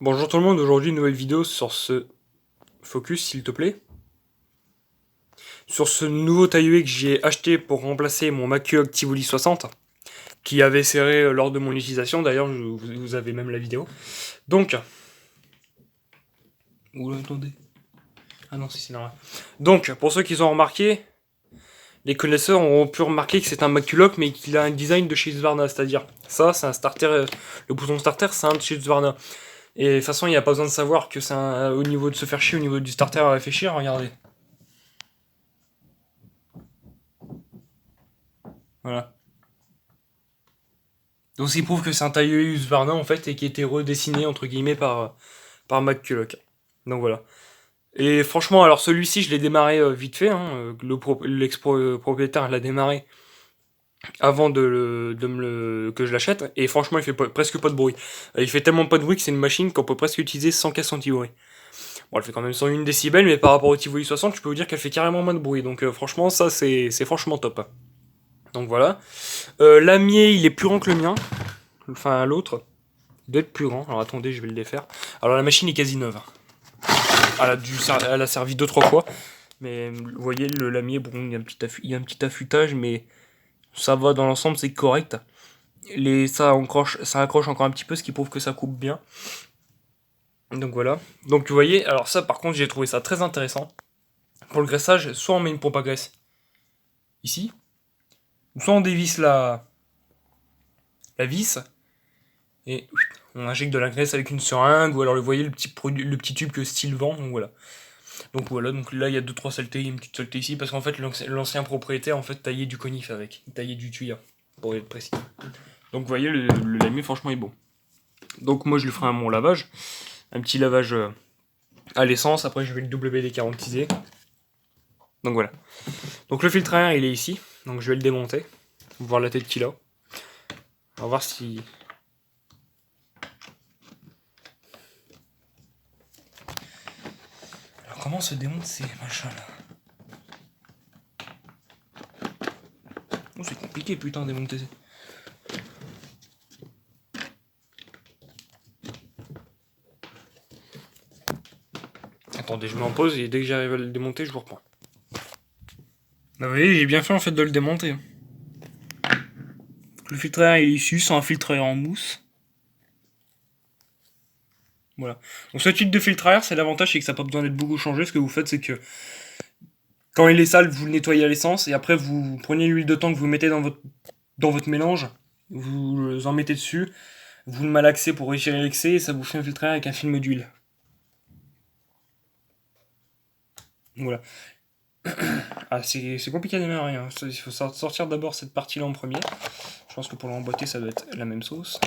Bonjour tout le monde, aujourd'hui une nouvelle vidéo sur ce Focus s'il te plaît. Sur ce nouveau taille que j'ai acheté pour remplacer mon Macuog Tivoli 60 qui avait serré lors de mon utilisation, d'ailleurs vous avez même la vidéo. Donc... Oula, attendez. Ah non, si c'est normal. Donc, pour ceux qui ont remarqué, les connaisseurs auront pu remarquer que c'est un Maculock mais qu'il a un design de chez Husqvarna, c'est-à-dire ça c'est un starter, le bouton starter c'est un de chez Husqvarna. Et de toute façon il n'y a pas besoin de savoir que c'est au niveau de se faire chier, au niveau du starter à réfléchir, regardez. Voilà. Donc ce qui prouve que c'est un tailleur Husqvarna en fait et qui a été redessiné entre guillemets par McCulloch. Donc voilà. Et franchement, alors celui-ci je l'ai démarré vite fait, hein, l'ex-propriétaire l'a démarré avant que je l'achète, et franchement il fait presque pas de bruit. Il fait tellement pas de bruit que c'est une machine qu'on peut presque utiliser sans casse anti-bruit. Bon, elle fait quand même 101 décibels, mais par rapport au Tivoli 60, je peux vous dire qu'elle fait carrément moins de bruit, donc franchement ça c'est franchement top. Donc voilà. L'amier il est plus grand que le mien, enfin l'autre. Il doit être plus grand. Alors attendez, je vais le défaire. Alors la machine est quasi neuve. Elle a servi 2-3 fois. Mais vous voyez, le lamier, bon, il y a un petit affûtage, mais ça va dans l'ensemble, c'est correct. Ça accroche encore un petit peu, ce qui prouve que ça coupe bien. Donc voilà. Donc vous voyez, alors ça par contre, j'ai trouvé ça très intéressant. Pour le graissage, soit on met une pompe à graisse ici, soit on dévisse la vis, et on injecte de la graisse avec une seringue, ou alors vous voyez le petit tube que style vend, donc voilà. Donc voilà, donc là il y a 2-3 saletés, il y a une petite saleté ici, parce qu'en fait l'ancien propriétaire en fait taillait du conif avec, il taillait du tuyau, pour être précis. Donc vous voyez, le lamier franchement est bon. Donc moi je lui ferai mon lavage, un petit lavage à l'essence, après je vais le WD-40iser. Donc voilà. Donc le filtre à air il est ici, donc je vais le démonter, voir la tête qu'il a. On va voir si... Alors comment se démonte ces machins là? Oh, c'est compliqué putain de démonter. Attendez, je mets en pause et dès que j'arrive à le démonter, je vous reprends. Bah, vous voyez, j'ai bien fait en fait de le démonter. Le filtre à air est issu, c'est un filtre à air en mousse. Voilà. Donc ce type de filtre à air, c'est l'avantage, c'est que ça n'a pas besoin d'être beaucoup changé. Ce que vous faites, c'est que quand il est sale, vous le nettoyez à l'essence et après vous prenez l'huile de thon que vous mettez dans votre mélange, vous en mettez dessus, vous le malaxez pour retirer l'excès et ça vous fait un filtre à air avec un film d'huile. Voilà. Ah, c'est compliqué à démarrer, hein. Il faut sortir d'abord cette partie-là en premier. Je pense que pour l'emboîter, ça doit être la même sauce.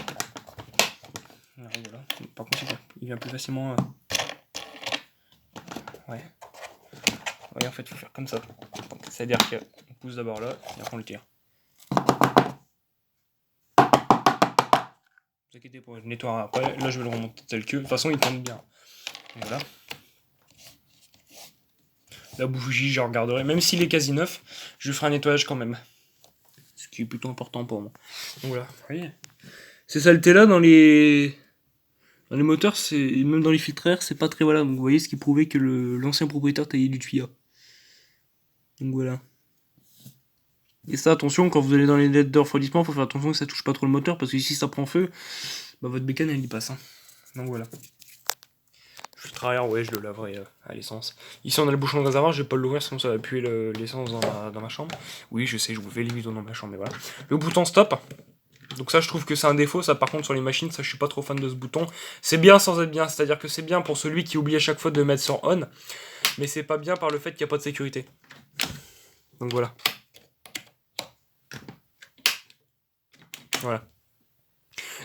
Alors, voilà. Par contre, il vient plus facilement. Ouais. Ouais, en fait, il faut faire comme ça. C'est-à-dire qu'on pousse d'abord là, et après on le tire. Ne vous inquiétez pas, je nettoie après. Là, je vais le remonter tel que. De toute façon, il tombe bien. Et voilà. La bougie, je regarderai. Même s'il est quasi neuf, je ferai un nettoyage quand même. Ce qui est plutôt important pour moi. Donc voilà. Vous voyez, ces saletés-là dans les moteurs, même dans les filtres à air, c'est pas très voilà. Donc vous voyez ce qui prouvait que l'ancien propriétaire taillait du tuyau. Donc voilà. Et ça, attention, quand vous allez dans les LED de refroidissement, faut faire attention que ça touche pas trop le moteur, parce que si ça prend feu, bah votre bécane elle y passe. Hein. Donc voilà. Le filtre à air, ouais, je le laverai à l'essence. Ici on a le bouchon de réservoir, je vais pas l'ouvrir sinon ça va puer l'essence dans ma chambre. Oui, je sais, je vous fais les vidéos dans ma chambre, mais voilà. Le bouton stop. Donc ça, je trouve que c'est un défaut. Ça, par contre, sur les machines, ça, je suis pas trop fan de ce bouton. C'est bien sans être bien, c'est-à-dire que c'est bien pour celui qui oublie à chaque fois de mettre sur on, mais c'est pas bien par le fait qu'il n'y a pas de sécurité. Donc voilà. Voilà.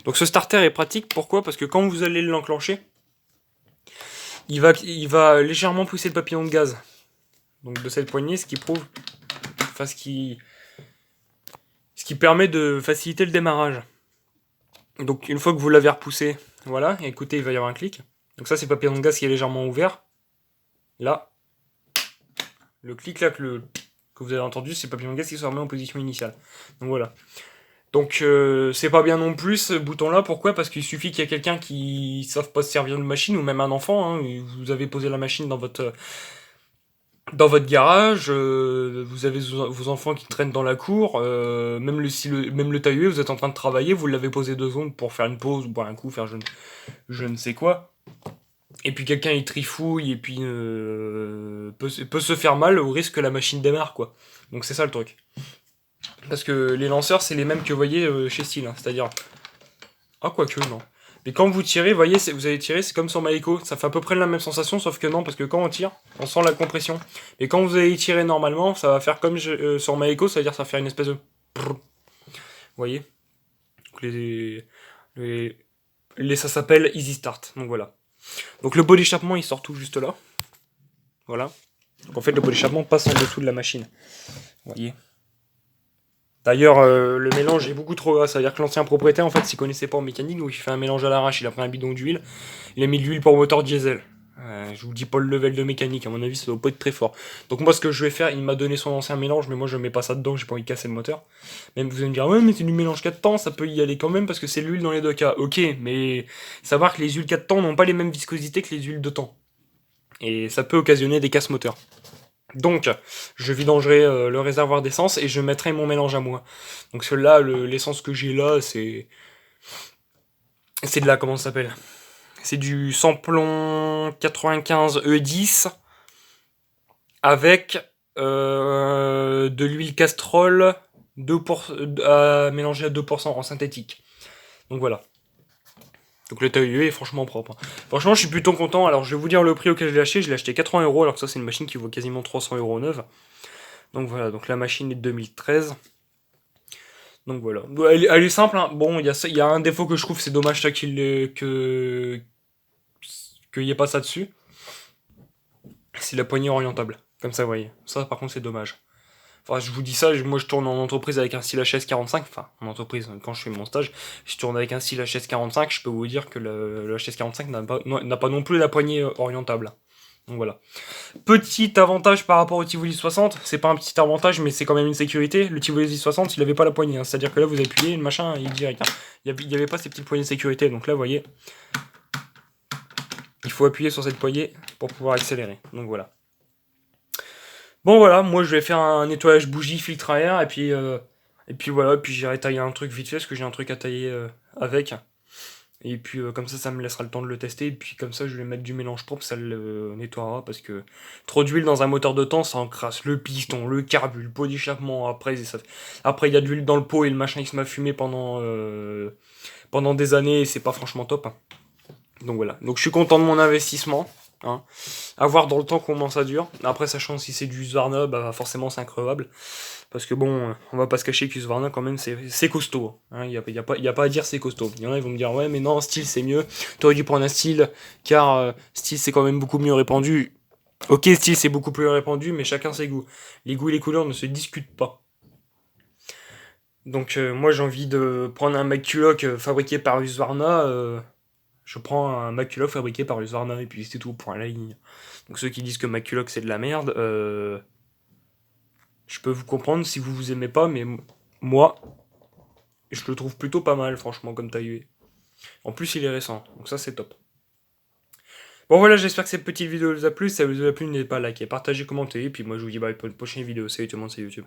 Donc ce starter est pratique, pourquoi? Parce que quand vous allez l'enclencher, il va légèrement pousser le papillon de gaz. Donc de cette poignée, ce qui prouve... Enfin, ce qui permet de faciliter le démarrage. Donc une fois que vous l'avez repoussé, voilà, et écoutez, il va y avoir un clic. Donc ça, c'est le papillon de gaz qui est légèrement ouvert. Là, le clic là que vous avez entendu, c'est le papillon de gaz qui se remet en position initiale. Donc voilà. Donc c'est pas bien non plus ce bouton-là. Pourquoi? Parce qu'il suffit qu'il y ait quelqu'un qui savent pas se servir de machine, ou même un enfant, hein, et vous avez posé la machine dans votre garage, vous avez vos enfants qui traînent dans la cour, même même le tailleur, vous êtes en train de travailler, vous l'avez posé 2 secondes pour faire une pause, ou boire un coup, faire je ne sais quoi. Et puis quelqu'un il trifouille, et puis peut se faire mal au risque que la machine démarre, quoi. Donc c'est ça le truc. Parce que les lanceurs, c'est les mêmes que vous voyez chez Steel, hein, c'est-à-dire... Ah, quoique, non. Mais quand vous tirez, vous voyez, vous allez tirer, c'est comme sur Maiko, ça fait à peu près la même sensation, sauf que non, parce que quand on tire, on sent la compression. Et quand vous allez tirer normalement, ça va faire comme sur Maiko, c'est-à-dire ça va faire une espèce de... Vous voyez? Donc ça s'appelle Easy Start, donc voilà. Donc le pot d'échappement, il sort tout juste là. Voilà. Donc en fait, le pot d'échappement passe en dessous de la machine. Vous voyez? D'ailleurs, le mélange est beaucoup trop gras. Ça veut dire que l'ancien propriétaire, en fait, s'y connaissait pas en mécanique, donc il fait un mélange à l'arrache. Il a pris un bidon d'huile, il a mis de l'huile pour moteur diesel. Je vous dis pas le level de mécanique, à mon avis, ça doit pas être très fort. Donc moi, ce que je vais faire, il m'a donné son ancien mélange, mais moi, je mets pas ça dedans, j'ai pas envie de casser le moteur. Même vous allez me dire, ouais, mais c'est du mélange 4 temps, ça peut y aller quand même, parce que c'est l'huile dans les deux cas. Ok, mais savoir que les huiles 4 temps n'ont pas les mêmes viscosités que les huiles de temps. Et ça peut occasionner des casses moteurs. Donc, je vidangerai le réservoir d'essence et je mettrai mon mélange à moi. Donc celui-là, l'essence que j'ai là, c'est de la, comment ça s'appelle? C'est du samplon 95 E10 avec de l'huile Castrol 2%, mélangée à 2% en synthétique. Donc voilà. Donc le tailleur est franchement propre, hein. Franchement, je suis plutôt content. Alors, je vais vous dire le prix auquel je l'ai acheté. Je l'ai acheté 80 €, alors que ça, c'est une machine qui vaut quasiment 300 € neuve. Donc voilà, donc la machine est de 2013. Donc voilà. Elle est simple, hein. Bon, il y a un défaut que je trouve, c'est dommage ça qu'il n'y ait pas ça dessus. C'est la poignée orientable. Comme ça, vous voyez. Ça, par contre, c'est dommage. Enfin, je vous dis ça, moi je tourne en entreprise avec un style HS45, enfin en entreprise, quand je fais mon stage, je tourne avec un style HS45, je peux vous dire que le HS45 n'a pas non plus la poignée orientable. Donc voilà. Petit avantage par rapport au Tivoli 60, c'est pas un petit avantage, mais c'est quand même une sécurité. Le Tivoli 60, il avait pas la poignée, hein. C'est-à-dire que là vous appuyez, le machin, il est direct, hein. Il y avait pas ces petites poignées de sécurité, donc là vous voyez, il faut appuyer sur cette poignée pour pouvoir accélérer. Donc voilà. Bon voilà, moi je vais faire un nettoyage bougie, filtre à air, et puis voilà, puis j'irai tailler un truc vite fait, parce que j'ai un truc à tailler avec. Et puis comme ça me laissera le temps de le tester, et puis comme ça je vais mettre du mélange propre, ça le nettoiera, parce que trop d'huile dans un moteur de temps, ça encrasse le piston, le carbu, le pot d'échappement, après il y a de l'huile dans le pot, et le machin il se m'a fumé pendant des années, et c'est pas franchement top, hein. Donc voilà, donc je suis content de mon investissement, hein. À voir dans le temps comment ça dure. Après, sachant si c'est du Husqvarna, bah forcément c'est increvable. Parce que bon, on va pas se cacher que Husqvarna quand même c'est costaud, hein. Y a pas à dire c'est costaud. Il y en a ils vont me dire ouais mais non, style c'est mieux. T'aurais dû prendre un style, car style c'est quand même beaucoup mieux répandu. Ok, style c'est beaucoup plus répandu, mais chacun ses goûts. Les goûts et les couleurs ne se discutent pas. Donc moi j'ai envie de prendre un McCulloch fabriqué par Husqvarna. Je prends un McCulloch fabriqué par Husqvarna et puis c'est tout, point à la ligne. Donc ceux qui disent que McCulloch c'est de la merde, je peux vous comprendre si vous aimez pas, mais moi, je le trouve plutôt pas mal, franchement, comme tailleur. En plus, il est récent, donc ça c'est top. Bon voilà, j'espère que cette petite vidéo vous a plu. Si ça vous a plu, n'hésitez pas à liker, partager, commenter, et puis moi je vous dis bye pour une prochaine vidéo. Salut tout le monde, c'est YouTube.